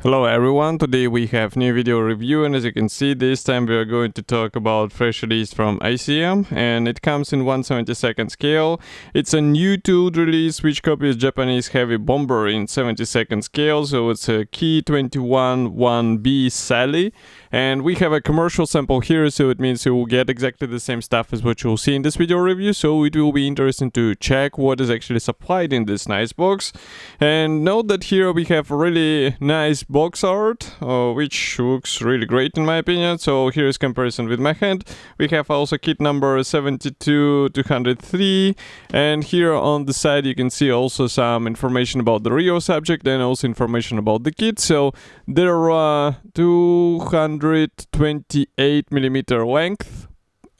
Hello everyone, today we have new video review, and as you can see this time we are going to talk about fresh release from ICM, and it comes in 1/72 scale. It's a new tool release which copies Japanese heavy bomber in 70-second scale, so it's a Ki-21-Ib Sally, and we have a commercial sample here, so it means you will get exactly the same stuff as what you'll see in this video review, so it will be interesting to check what is actually supplied in this nice box. And note that here we have really nice box art, which looks really great in my opinion. So here is comparison with my hand. We have also kit number 72-203, and here on the side you can see also some information about the real subject and also information about the kit. So there are 228mm length,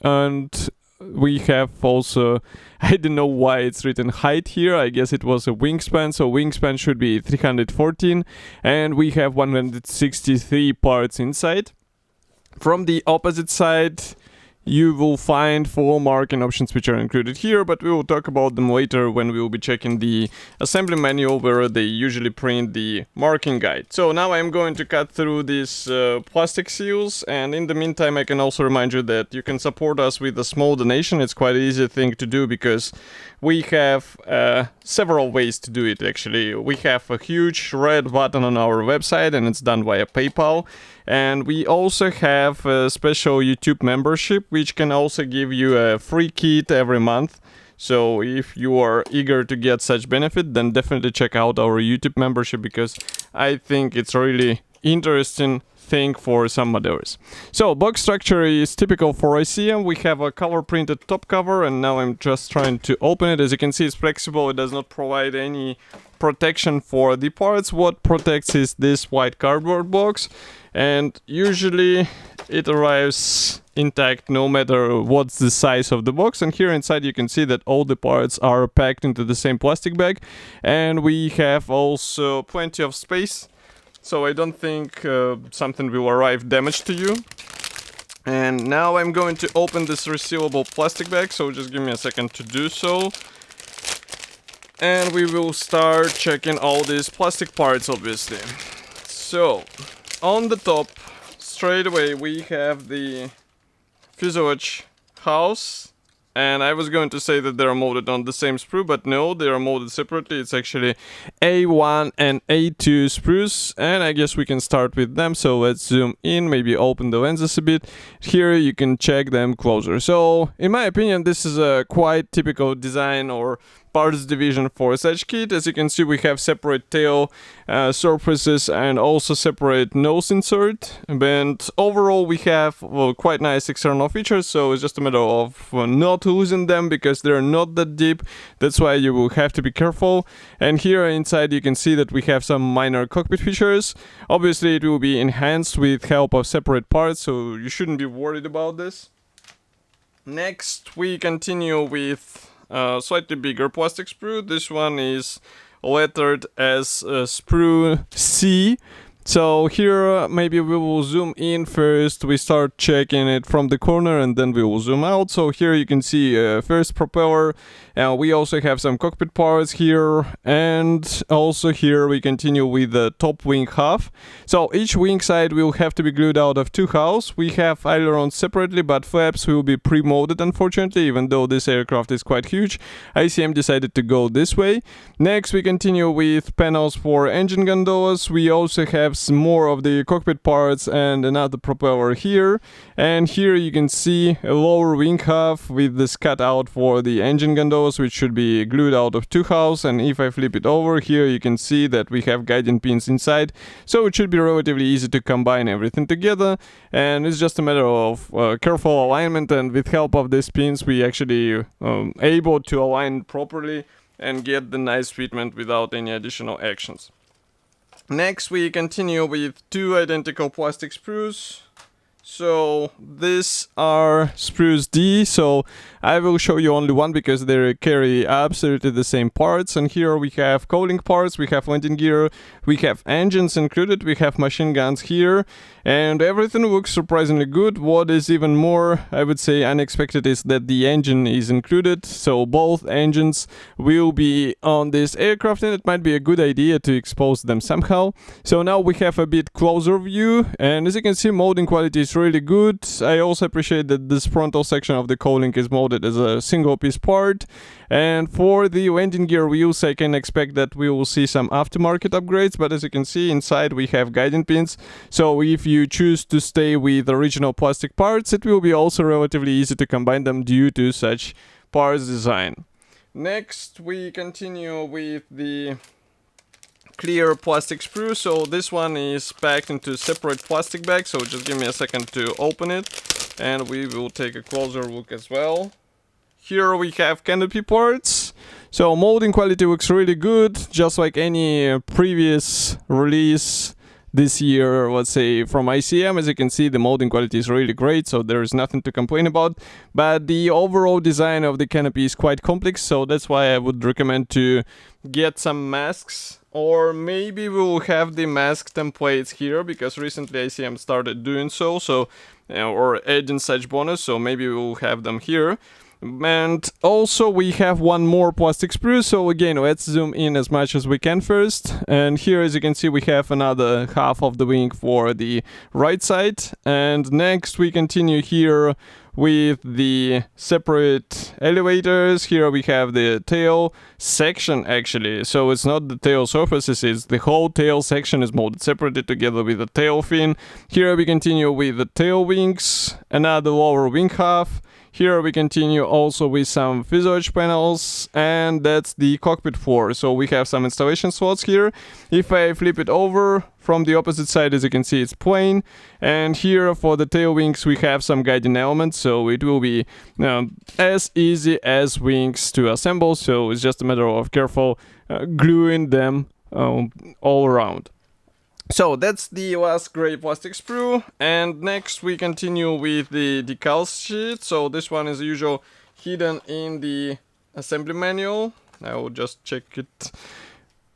and we have also, I don't know why it's written height here, I guess it was a wingspan, so wingspan should be 314, and we have 163 parts inside. From the opposite side you will find 4 marking options which are included here, but we will talk about them later when we will be checking the assembly manual where they usually print the marking guide. So now I'm going to cut through these plastic seals, and in the meantime I can also remind you that you can support us with a small donation. It's quite an easy thing to do because we have several ways to do it actually. We have a huge red button on our website and it's done via PayPal. And we also have a special YouTube membership which can also give you a free kit every month. So if you are eager to get such benefit, then definitely check out our YouTube membership because I think it's really interesting thing for some modders. So box structure is typical for ICM. We have a color printed top cover, and now I'm just trying to open it. As you can see, it's flexible. It does not provide any protection for the parts. What protects is this white cardboard box, and usually it arrives intact no matter what's the size of the box. And here inside you can see that all the parts are packed into the same plastic bag, and we have also plenty of space, so I don't think something will arrive damaged to you. And now I'm going to open this resealable plastic bag, so just give me a second to do so. And we will start checking all these plastic parts obviously. So on the top straight away we have the fuselage house, and I was going to say that they are molded on the same sprue, but no, they are molded separately. It's actually A1 and A2 sprues, and I guess we can start with them. So let's zoom in, maybe open the lenses a bit. Here you can check them closer. So in my opinion this is a quite typical design or parts division for such kit. As you can see, we have separate tail surfaces and also separate nose insert, but overall we have quite nice external features, so it's just a matter of not losing them because they're not that deep. That's why you will have to be careful. And here inside you can see that we have some minor cockpit features. Obviously it will be enhanced with help of separate parts, so you shouldn't be worried about this. Next we continue with slightly bigger plastic sprue. This one is lettered as sprue C. So here maybe we will zoom in first. We start checking it from the corner and then we will zoom out. So here you can see first propeller, and we also have some cockpit parts here, and also here we continue with the top wing half. So each wing side will have to be glued out of 2 halves. We have ailerons separately, but flaps will be pre-molded unfortunately, even though this aircraft is quite huge. ICM decided to go this way. Next we continue with panels for engine gondolas. We also have some more of the cockpit parts and another propeller here, and here you can see a lower wing half with this cutout for the engine gondolas, which should be glued out of 2 halves. And if I flip it over here you can see that we have guiding pins inside, so it should be relatively easy to combine everything together, and it's just a matter of careful alignment, and with help of these pins we actually able to align properly and get the nice treatment without any additional actions. Next we continue with 2 identical plastic sprues. So these are sprues D, so I will show you only one because they carry absolutely the same parts. And here we have cowling parts, we have landing gear, we have engines included, we have machine guns here, and everything looks surprisingly good. What is even more, I would say, unexpected is that the engine is included, so both engines will be on this aircraft, and it might be a good idea to expose them somehow. So now we have a bit closer view, and as you can see, molding quality is really good. I also appreciate that this frontal section of the cowling is molded as a single piece part. And for the landing gear wheels, I can expect that we will see some aftermarket upgrades, but as you can see, inside we have guiding pins, so if you choose to stay with original plastic parts, it will be also relatively easy to combine them due to such parts design. Next, we continue with the clear plastic sprue. So this one is packed into separate plastic bags, so just give me a second to open it and we will take a closer look as well. Here we have canopy parts. So molding quality looks really good, just like any previous release this year, let's say from ICM. As you can see, the molding quality is really great, so there is nothing to complain about. But the overall design of the canopy is quite complex, so that's why I would recommend to get some masks. Or maybe we'll have the mask templates here, because recently ICM started doing so, or adding such bonus, so maybe we'll have them here. And also we have one more plastic sprue, so again, let's zoom in as much as we can first. And here, as you can see, we have another half of the wing for the right side. And next we continue here with the separate elevators. Here we have the tail section actually, so it's not the tail surfaces, it's the whole tail section is molded separately together with the tail fin. Here we continue with the tail wings, another lower wing half. Here we continue also with some fuselage panels, and that's the cockpit floor. So we have some installation slots here. If I flip it over from the opposite side, as you can see, it's plain. And here for the tail wings, we have some guiding elements, so it will be as easy as wings to assemble. So it's just a matter of careful gluing them all around. So that's the last gray plastic sprue, and next we continue with the decal sheet. So this one is usual hidden in the assembly manual. I will just check it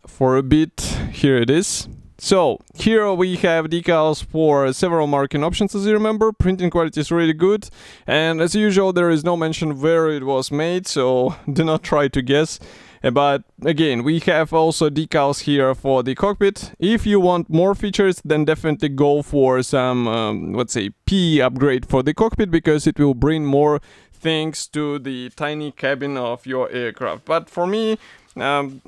for a bit. Here it is. So here we have decals for several marking options, as you remember. Printing quality is really good, and as usual there is no mention where it was made, so do not try to guess. But again, we have also decals here for the cockpit. If you want more features, then definitely go for some, let's say, P upgrade for the cockpit, because it will bring more things to the tiny cabin of your aircraft. But for me,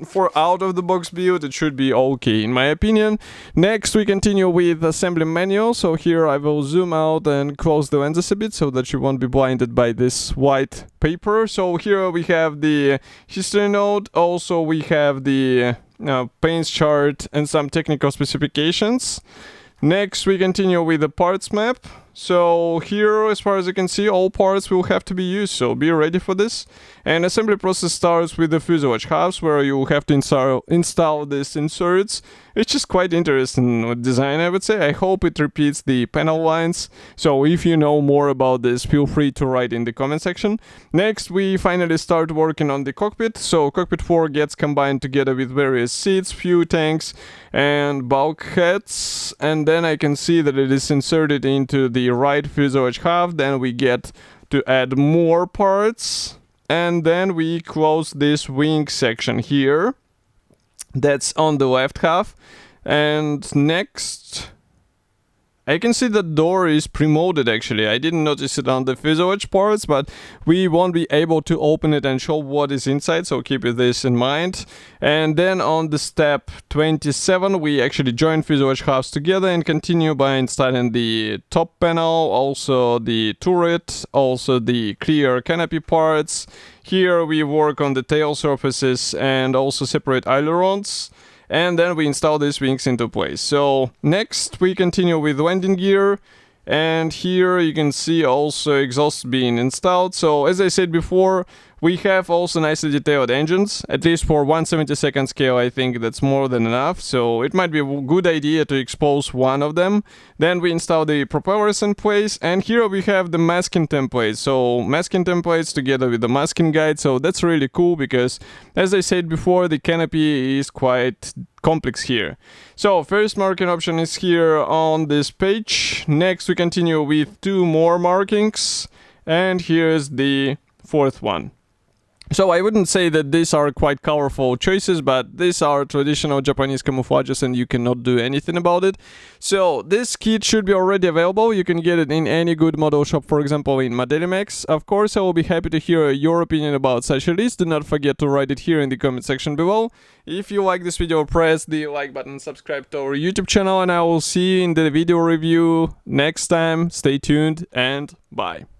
for out-of-the-box build, it should be okay, in my opinion. Next, we continue with assembly manual. So here I will zoom out and close the lenses a bit so that you won't be blinded by this white paper. So here we have the history note. Also, we have the paints chart and some technical specifications. Next, we continue with the parts map. So here, as far as you can see, all parts will have to be used, so be ready for this. And assembly process starts with the fuselage halves, where you will have to install these inserts. It's just quite interesting design, I would say. I hope it repeats the panel lines. So if you know more about this, feel free to write in the comment section. Next, we finally start working on the cockpit. So cockpit 4 gets combined together with various seats, fuel tanks, and bulkheads. And then I can see that it is inserted into the right fuselage half. Then we get to add more parts, and then we close this wing section here that's on the left half. And next, I can see the door is pre-molded actually. I didn't notice it on the fuselage parts, but we won't be able to open it and show what is inside, so keep this in mind. And then on the step 27, we actually join fuselage halves together and continue by installing the top panel, also the turret, also the clear canopy parts. Here we work on the tail surfaces and also separate ailerons. And then we install these wings into place. So next we continue with landing gear, And here you can see also exhaust being installed. So as I said before, we have also nicely detailed engines, at least for 1/72 scale. I think that's more than enough, so it might be a good idea to expose one of them. Then we install the propellers in place, and here we have the masking templates. So masking templates together with the masking guide, so that's really cool because, as I said before, the canopy is quite complex here. So first marking option is here on this page. Next we continue with 2 more markings, and here's the 4th one. So I wouldn't say that these are quite colorful choices, but these are traditional Japanese camouflages and you cannot do anything about it. So this kit should be already available. You can get it in any good model shop, for example in Madelimex. Of course, I will be happy to hear your opinion about such a list. Do not forget to write it here in the comment section below. If you like this video, press the like button, subscribe to our YouTube channel, and I will see you in the video review next time. Stay tuned and bye.